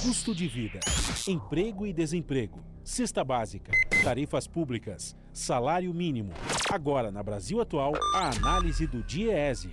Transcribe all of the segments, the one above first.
Custo de vida, emprego e desemprego, cesta básica, tarifas públicas, salário mínimo. Agora, na Brasil Atual, a análise do DIEESE.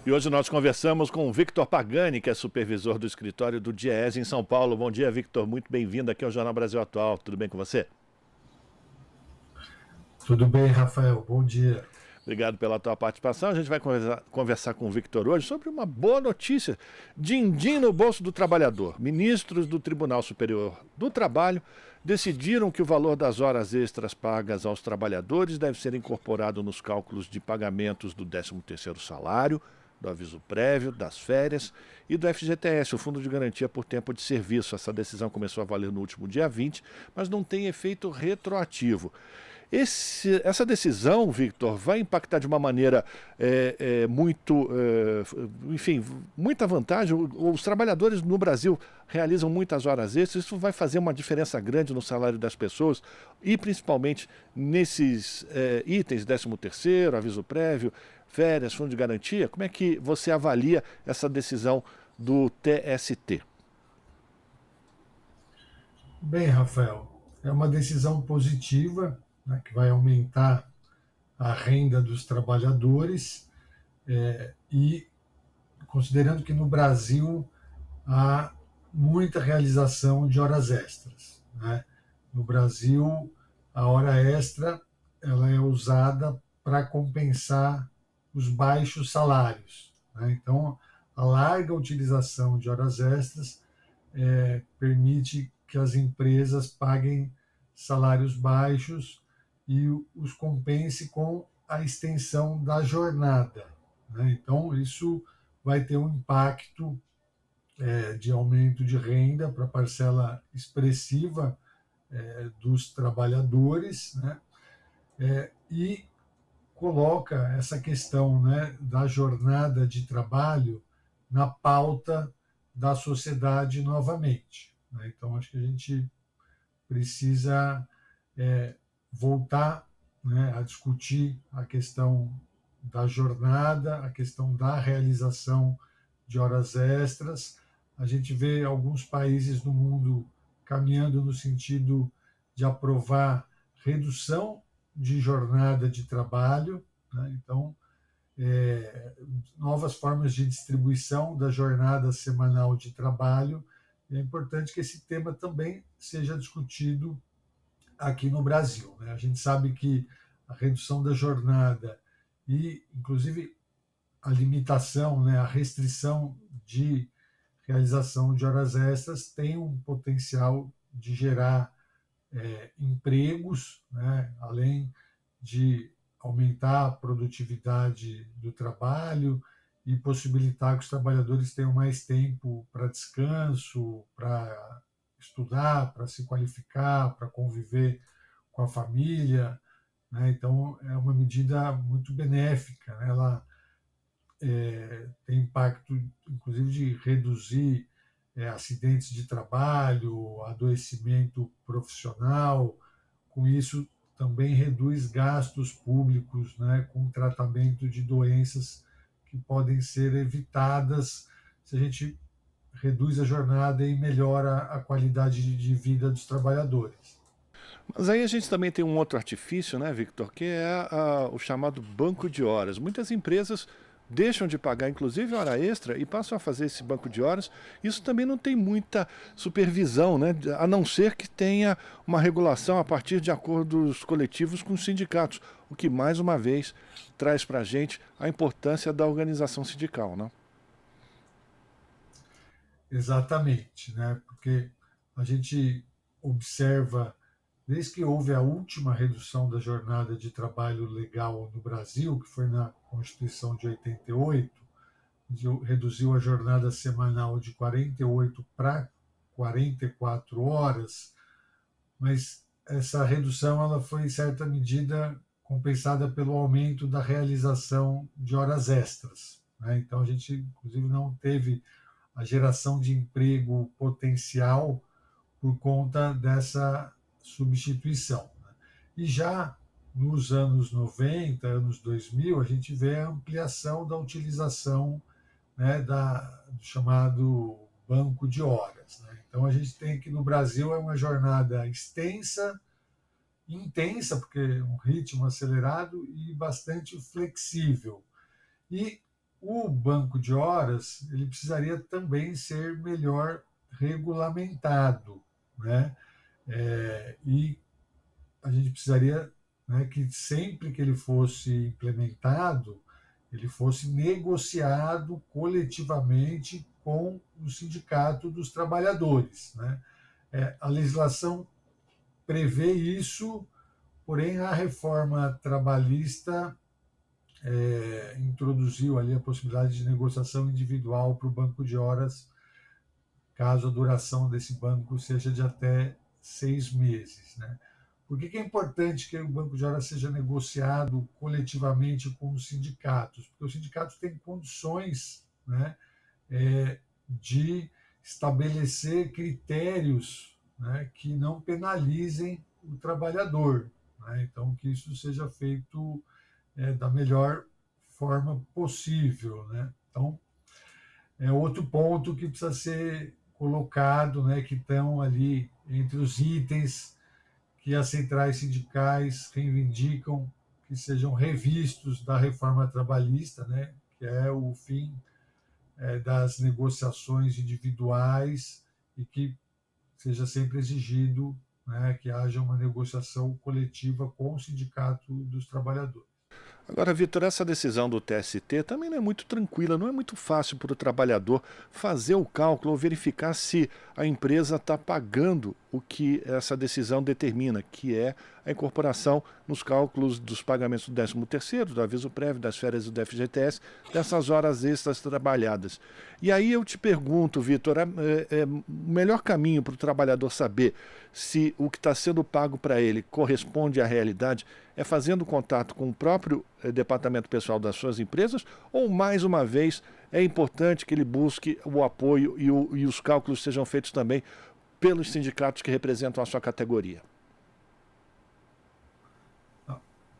E hoje nós conversamos com o Victor Pagani, que é supervisor do escritório do DIEESE em São Paulo. Bom dia, Victor. Muito bem-vindo aqui ao Jornal Brasil Atual. Tudo bem com você? Tudo bem, Rafael. Bom dia. Obrigado pela tua participação. A gente vai conversar com o Victor hoje sobre uma boa notícia. Din-din no bolso do trabalhador. Ministros do Tribunal Superior do Trabalho decidiram que o valor das horas extras pagas aos trabalhadores deve ser incorporado nos cálculos de pagamentos do 13º salário, do aviso prévio, das férias e do FGTS, o Fundo de Garantia por Tempo de Serviço. Essa decisão começou a valer no último dia 20, mas não tem efeito retroativo. Essa decisão, Victor, vai impactar de uma maneira muita vantagem. Os trabalhadores no Brasil realizam muitas horas extras, isso vai fazer uma diferença grande no salário das pessoas e principalmente nesses itens, 13º, aviso prévio, férias, fundo de garantia. Como é que você avalia essa decisão do TST? Bem, Rafael, é uma decisão positiva, né, que vai aumentar a renda dos trabalhadores e considerando que no Brasil há muita realização de horas extras, né? No Brasil, a hora extra ela é usada para compensar os baixos salários, né? Então, a larga utilização de horas extras permite que as empresas paguem salários baixos e os compense com a extensão da jornada, né? Então, isso vai ter um impacto de aumento de renda para parcela expressiva dos trabalhadores, né? E coloca essa questão, né, da jornada de trabalho na pauta da sociedade novamente, né? Então, acho que a gente precisa voltar, né, a discutir a questão da jornada, a questão da realização de horas extras. A gente vê alguns países do mundo caminhando no sentido de aprovar redução de jornada de trabalho, né? Então, novas formas de distribuição da jornada semanal de trabalho. E é importante que esse tema também seja discutido aqui no Brasil, né? A gente sabe que a redução da jornada e, inclusive, a limitação, né, a restrição de realização de horas extras tem um potencial de gerar empregos, né, além de aumentar a produtividade do trabalho e possibilitar que os trabalhadores tenham mais tempo para descanso, para estudar, para se qualificar, para conviver com a família, né? Então, é uma medida muito benéfica, né? Ela tem impacto, inclusive, de reduzir acidentes de trabalho, adoecimento profissional. Com isso, também reduz gastos públicos, né, com tratamento de doenças que podem ser evitadas se a gente reduz a jornada e melhora a qualidade de vida dos trabalhadores. Mas aí a gente também tem um outro artifício, né, Victor, que é o chamado banco de horas. Muitas empresas deixam de pagar, inclusive, hora extra e passam a fazer esse banco de horas. Isso também não tem muita supervisão, né, a não ser que tenha uma regulação a partir de acordos coletivos com os sindicatos, o que, mais uma vez, traz para a gente a importância da organização sindical, né? Exatamente, né? Porque a gente observa, desde que houve a última redução da jornada de trabalho legal no Brasil, que foi na Constituição de 88, reduziu a jornada semanal de 48 para 44 horas, mas essa redução ela foi, em certa medida, compensada pelo aumento da realização de horas extras, né? Então, a gente, inclusive, não teve a geração de emprego potencial por conta dessa substituição, né? E já nos anos 90, anos 2000, a gente vê a ampliação da utilização, né, do chamado banco de horas, né? Então a gente tem que no Brasil é uma jornada extensa, intensa, porque é um ritmo acelerado e bastante flexível. E o banco de horas ele precisaria também ser melhor regulamentado, né? E a gente precisaria, né, que sempre que ele fosse implementado, ele fosse negociado coletivamente com o sindicato dos trabalhadores, né? A legislação prevê isso, porém a reforma trabalhista introduziu ali a possibilidade de negociação individual para o banco de horas, caso a duração desse banco seja de até 6 meses, né? Por que é importante que o banco de horas seja negociado coletivamente com os sindicatos? Porque os sindicatos têm condições, né, de estabelecer critérios, né, que não penalizem o trabalhador, né? Então, que isso seja feito da melhor forma possível, né? Então, é outro ponto que precisa ser colocado, né, que estão ali entre os itens que as centrais sindicais reivindicam que sejam revistos da reforma trabalhista, né, que é o fim das negociações individuais e que seja sempre exigido, né, que haja uma negociação coletiva com o sindicato dos trabalhadores. Agora, Vitor, essa decisão do TST também não é muito tranquila, não é muito fácil para o trabalhador fazer o cálculo ou verificar se a empresa está pagando o que essa decisão determina, que é a incorporação nos cálculos dos pagamentos do 13º, do aviso prévio, das férias do FGTS, dessas horas extras trabalhadas. E aí eu te pergunto, Vitor, o melhor caminho para o trabalhador saber se o que está sendo pago para ele corresponde à realidade é fazendo contato com o próprio departamento pessoal das suas empresas, ou, mais uma vez, é importante que ele busque o apoio e os cálculos sejam feitos também pelos sindicatos que representam a sua categoria?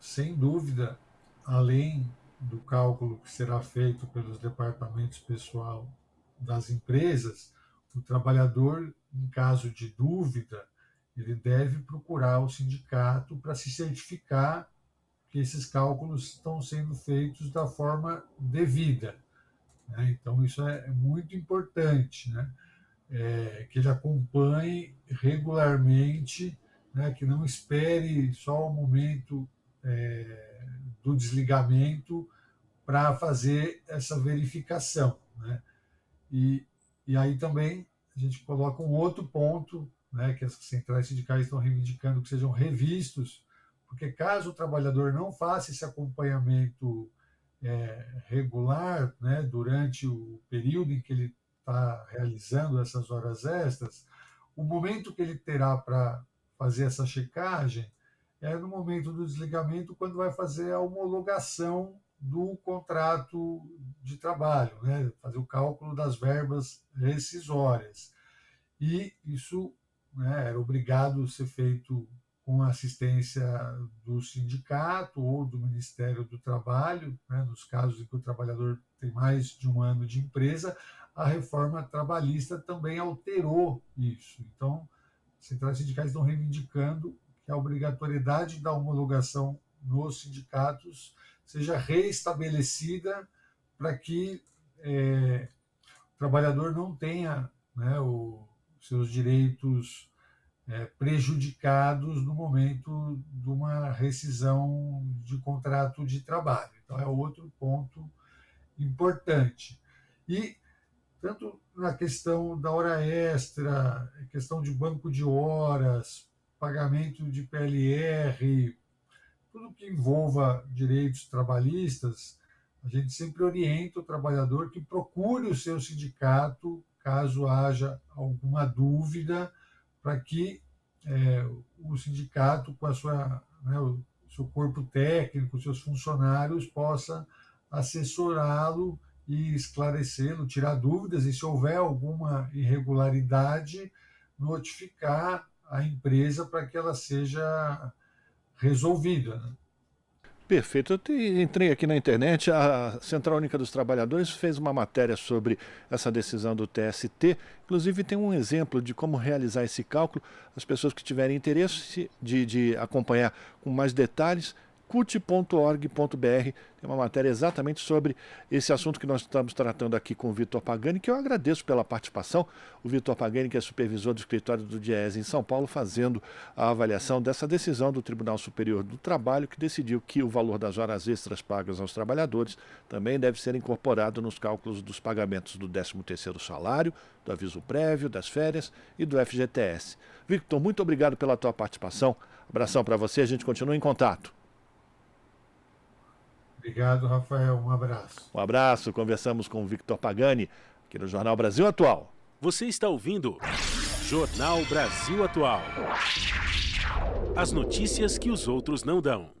Sem dúvida, além do cálculo que será feito pelos departamentos pessoal das empresas, o trabalhador, em caso de dúvida, ele deve procurar o sindicato para se certificar que esses cálculos estão sendo feitos da forma devida, né? Então, isso é muito importante, né? Que ele acompanhe regularmente, né? Que não espere só o momento do desligamento para fazer essa verificação, né? E aí também a gente coloca um outro ponto, né, que as centrais sindicais estão reivindicando que sejam revistos, porque caso o trabalhador não faça esse acompanhamento regular, né, durante o período em que ele está realizando essas horas extras, o momento que ele terá para fazer essa checagem é no momento do desligamento, quando vai fazer a homologação do contrato de trabalho, né, fazer o cálculo das verbas rescisórias. E isso, né, era obrigado a ser feito com a assistência do sindicato ou do Ministério do Trabalho, né, nos casos em que o trabalhador tem mais de um ano de empresa. A reforma trabalhista também alterou isso. Então, as centrais sindicais estão reivindicando que a obrigatoriedade da homologação nos sindicatos seja reestabelecida para que o trabalhador não tenha, né, seus direitos prejudicados no momento de uma rescisão de contrato de trabalho. Então, é outro ponto importante. E tanto na questão da hora extra, questão de banco de horas, pagamento de PLR, tudo que envolva direitos trabalhistas, a gente sempre orienta o trabalhador que procure o seu sindicato caso haja alguma dúvida, para que o sindicato, com o seu corpo técnico, seus funcionários, possa assessorá-lo e esclarecê-lo, tirar dúvidas, e se houver alguma irregularidade, notificar a empresa para que ela seja resolvida, né? Perfeito. Entrei aqui na internet, a Central Única dos Trabalhadores fez uma matéria sobre essa decisão do TST. Inclusive tem um exemplo de como realizar esse cálculo. As pessoas que tiverem interesse de acompanhar com mais detalhes, cut.org.br, tem uma matéria exatamente sobre esse assunto que nós estamos tratando aqui com o Vitor Pagani, que eu agradeço pela participação. O Vitor Pagani, que é supervisor do escritório do DIEESE em São Paulo, fazendo a avaliação dessa decisão do Tribunal Superior do Trabalho, que decidiu que o valor das horas extras pagas aos trabalhadores também deve ser incorporado nos cálculos dos pagamentos do 13º salário, do aviso prévio, das férias e do FGTS. Victor, muito obrigado pela tua participação. Abração para você, a gente continua em contato. Obrigado, Rafael. Um abraço. Um abraço. Conversamos com o Victor Pagani, aqui no Jornal Brasil Atual. Você está ouvindo Jornal Brasil Atual. As notícias que os outros não dão.